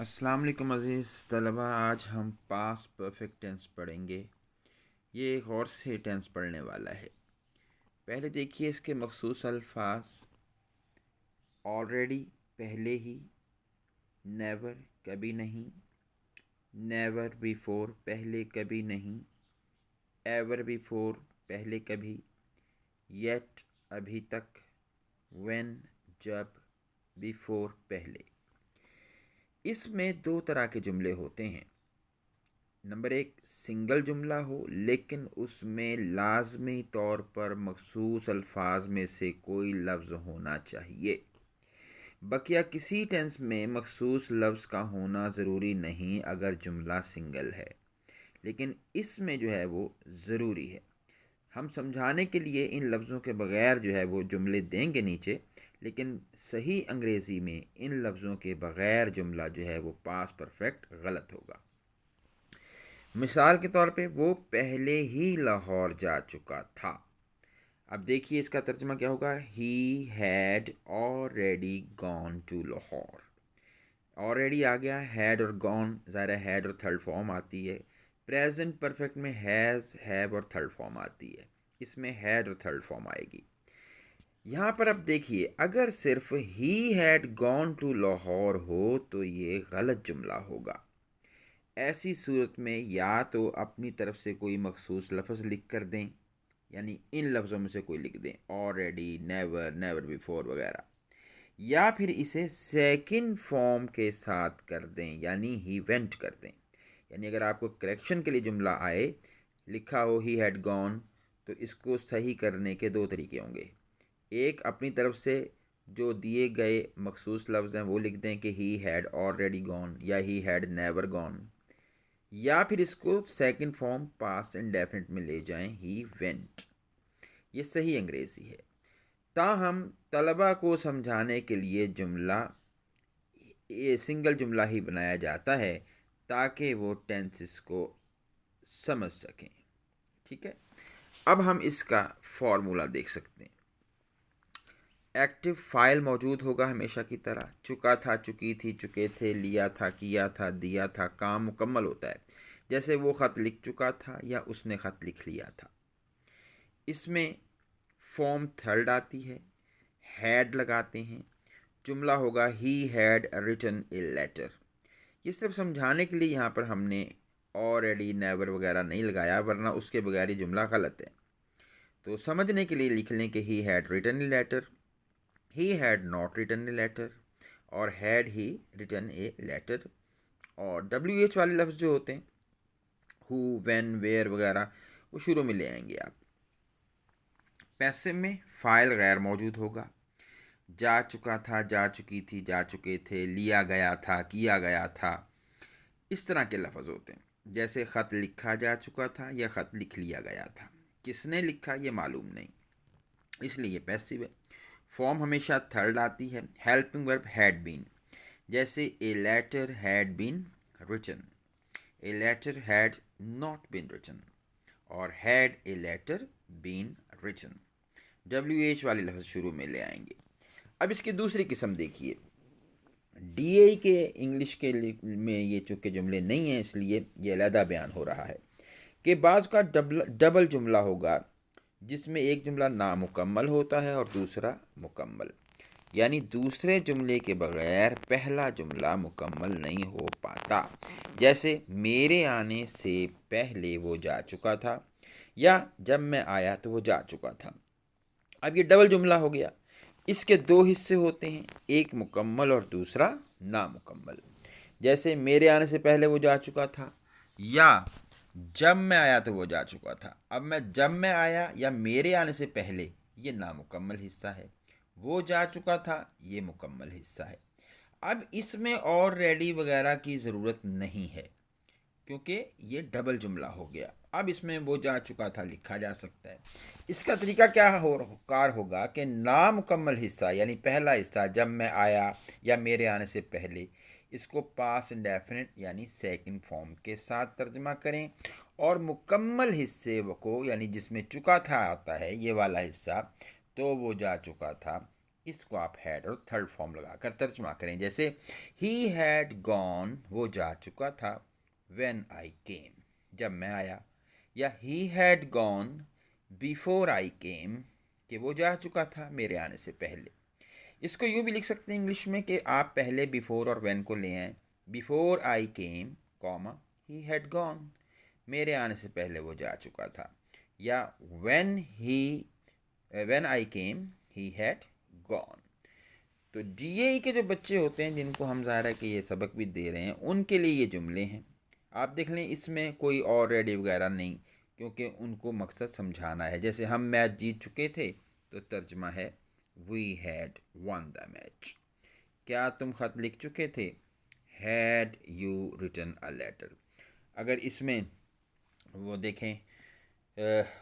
अस्सलाम वालेकुम अज़ीज़ तलबा। आज हम पास परफेक्ट टेंस पढ़ेंगे। ये एक और से टेंस पढ़ने वाला है। पहले देखिए इसके मखसूस अल्फाज। ऑलरेडी पहले ही, नेवर कभी नहीं, नेवर बिफोर पहले कभी नहीं, एवर बिफोर पहले कभी, येट अभी तक, व्हेन जब, बिफोर पहले। इसमें दो तरह के जुमले होते हैं। नंबर एक, सिंगल जुमला हो लेकिन उसमें लाजमी तौर पर मखसूस अल्फाज में से कोई लफ्ज़ होना चाहिए। बकिया किसी टेंस में मखसूस लफ्ज़ का होना ज़रूरी नहीं अगर जुमला सिंगल है, लेकिन इसमें जो है वो ज़रूरी है। हम समझाने के लिए इन लफ्ज़ों के बग़ैर जो है वो जुमले देंगे नीचे, लेकिन सही अंग्रेज़ी में इन लफ्ज़ों के बग़ैर जुमला जो है वो पास परफेक्ट गलत होगा। मिसाल के तौर पे वो पहले ही लाहौर जा चुका था। अब देखिए इसका तर्जुमा क्या होगा। He had already gone to Lahore. Already आ गया, हैड और गॉन, ज़ाहिर हैड और थर्ड फॉर्म आती है। प्रेजेंट परफेक्ट में हैज़, हैव और थर्ड फॉर्म आती है। इसमें हैड और थर्ड फॉर्म आएगी। यहाँ पर अब देखिए, अगर सिर्फ he had gone to Lahore हो तो ये गलत जुमला होगा। ऐसी सूरत में या तो अपनी तरफ से कोई मखसूस लफ्ज़ लिख कर दें, यानी इन लफ्ज़ों में से कोई लिख दें, ऑलरेडी, नेवर, नेवर बिफोर वगैरह, या फिर इसे सेकंड फॉर्म के साथ कर दें, यानी ही वेंट कर दें। यानी अगर आपको करेक्शन के लिए जुमला आए, लिखा हो ही हैड गॉन, तो इसको सही करने के दो तरीके होंगे। एक, अपनी तरफ से जो दिए गए मखसूस लफ्ज़ हैं वो लिख दें कि ही हैड ऑलरेडी गॉन या ही हैड नेवर गॉन, या फिर इसको सेकंड फॉर्म पास्ट इंडेफिनिट में ले जाएं, ही वेंट। ये सही अंग्रेज़ी है। ताहम तलबा को समझाने के लिए जुमला ये सिंगल जुमला ही बनाया जाता है ताकि वो टेंसेस को समझ सकें। ठीक है, अब हम इसका फॉर्मूला देख सकते हैं। एक्टिव फाइल मौजूद होगा हमेशा की तरह। चुका था, चुकी थी, चुके थे, लिया था, किया था, दिया था। काम मुकम्मल होता है, जैसे वो ख़त लिख चुका था या उसने ख़त लिख लिया था। इसमें फॉर्म थर्ड आती है, हैड लगाते हैं। जुमला होगा he had written a letter. ये सिर्फ समझाने के लिए यहाँ पर हमने ऑलरेडी, नेवर वगैरह नहीं लगाया, वरना उसके बगैर ये जुमला गलत है। तो समझने के लिए लिख लें कि he had written a letter, he had not written a letter, और had he written a letter. और WH वाले लफ्ज़ जो होते हैं, हु, व्हेन, वेयर वगैरह, वो शुरू में ले आएंगे आप। पैसिव में फ़ाइल गैर मौजूद होगा। जा चुका था, जा चुकी थी, जा चुके थे, लिया गया था, किया गया था, इस तरह के लफ्ज़ होते हैं। जैसे ख़त लिखा जा चुका था या ख़त लिख लिया गया था। किसने लिखा ये मालूम नहीं, इसलिए पैसिव है। फॉर्म हमेशा थर्ड आती है। हेल्पिंग वर्ब हैड बीन, जैसे a letter had been written, a letter had not been written, और had a letter been written. WH वाले लफ्ज़ शुरू में ले आएंगे। अब इसकी दूसरी किस्म देखिए। DA के इंग्लिश के में ये चूँकि जुमले नहीं हैं, इसलिए ये अलहदा बयान हो रहा है कि बाज़ का डबल जुमला होगा जिसमें एक जुमला नामुकम्मल होता है और दूसरा मुकम्मल। यानी दूसरे जुमले के बगैर पहला जुमला मुकम्मल नहीं हो पाता। जैसे मेरे आने से पहले वो जा चुका था, या जब मैं आया तो वो जा चुका था। अब ये डबल जुमला हो गया। इसके दो हिस्से होते हैं, एक मुकम्मल और दूसरा नामुकम्मल। जैसे मेरे आने से पहले वो जा चुका था, या जब मैं आया तो वो जा चुका था। अब मैं जब मैं आया या मेरे आने से पहले, ये नामुकम्मल हिस्सा है। वो जा चुका था, ये मुकम्मल हिस्सा है। अब इसमें और रेडी वगैरह की ज़रूरत नहीं है क्योंकि ये डबल जुमला हो गया। अब इसमें वो जा चुका था लिखा जा सकता है। इसका तरीका क्या कार होगा कि नामुकम्मल हिस्सा यानी पहला हिस्सा जब मैं आया या मेरे आने से पहले, इसको पास इंडेफिनिट यानी सेकंड फॉर्म के साथ तर्जमा करें, और मुकम्मल हिस्से को यानी जिसमें चुका था आता है ये वाला हिस्सा, तो वो जा चुका था, اس کو آپ ہیڈ اور تھرڈ فارم لگا کر ترجمہ کریں. جیسے ہی ہیڈ گون، وہ جا چکا تھا، وین آئی کیم، جب میں آیا. یا he had gone before I came, کہ وہ جا چکا تھا میرے آنے سے پہلے. اس کو یوں بھی لکھ سکتے ہیں انگلش میں کہ آپ پہلے بیفور اور وین کو لے آئیں. Before I came comma he had gone, میرے آنے سے پہلے وہ جا چکا تھا. یا when I came he had gone. تو ڈی اے ای کے جو بچے ہوتے ہیں جن کو ہم ظاہر ہے کہ یہ سبق بھی دے رہے ہیں، ان کے لیے یہ جملے ہیں. آپ دیکھ لیں اس میں کوئی آلریڈی وغیرہ نہیں، کیونکہ ان کو مقصد سمجھانا ہے. جیسے ہم میچ جیت چکے تھے تو ترجمہ ہے we had won the match. کیا تم خط لکھ چکے تھے؟ Had you written a letter. اگر اس میں وہ دیکھیں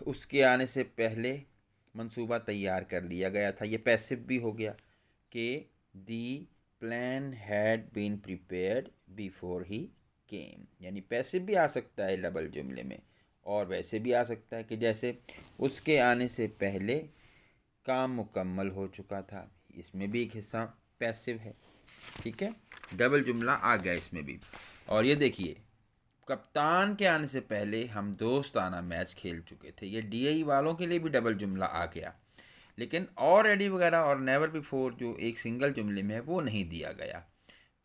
اس کے آنے سے پہلے منصوبہ تیار کر لیا گیا تھا، یہ پیسو بھی ہو گیا کہ the plan had been prepared before he came. یعنی پیسو بھی آ سکتا ہے ڈبل جملے میں، اور ویسے بھی آ سکتا ہے کہ جیسے اس کے آنے سے پہلے کام مکمل ہو چکا تھا. اس میں بھی ایک حصہ پیسو ہے. ٹھیک ہے، ڈبل جملہ آ گیا اس میں بھی. اور یہ دیکھیے کپتان کے آنے سے پہلے ہم دوستانہ میچ کھیل چکے تھے. یہ ڈی اے ای والوں کے لیے بھی ڈبل جملہ آ گیا، لیکن آلریڈی وغیرہ اور نیور بیفور جو ایک سنگل جملے میں ہے وہ نہیں دیا گیا.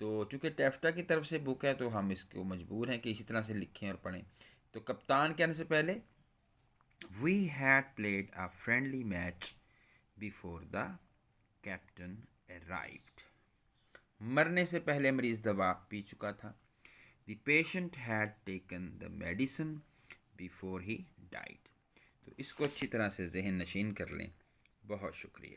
تو چونکہ ٹیفٹا کی طرف سے بک ہے تو ہم اس کو مجبور ہیں کہ اسی طرح سے لکھیں اور پڑھیں. تو کپتان کے آنے سے پہلے we had played a friendly match before the captain arrived. مرنے سے پہلے مریض دوا پی چکا تھا. The patient had taken the medicine before he died. تو اس کو اچھی طرح سے ذہن نشین کر لیں. بہت شکریہ.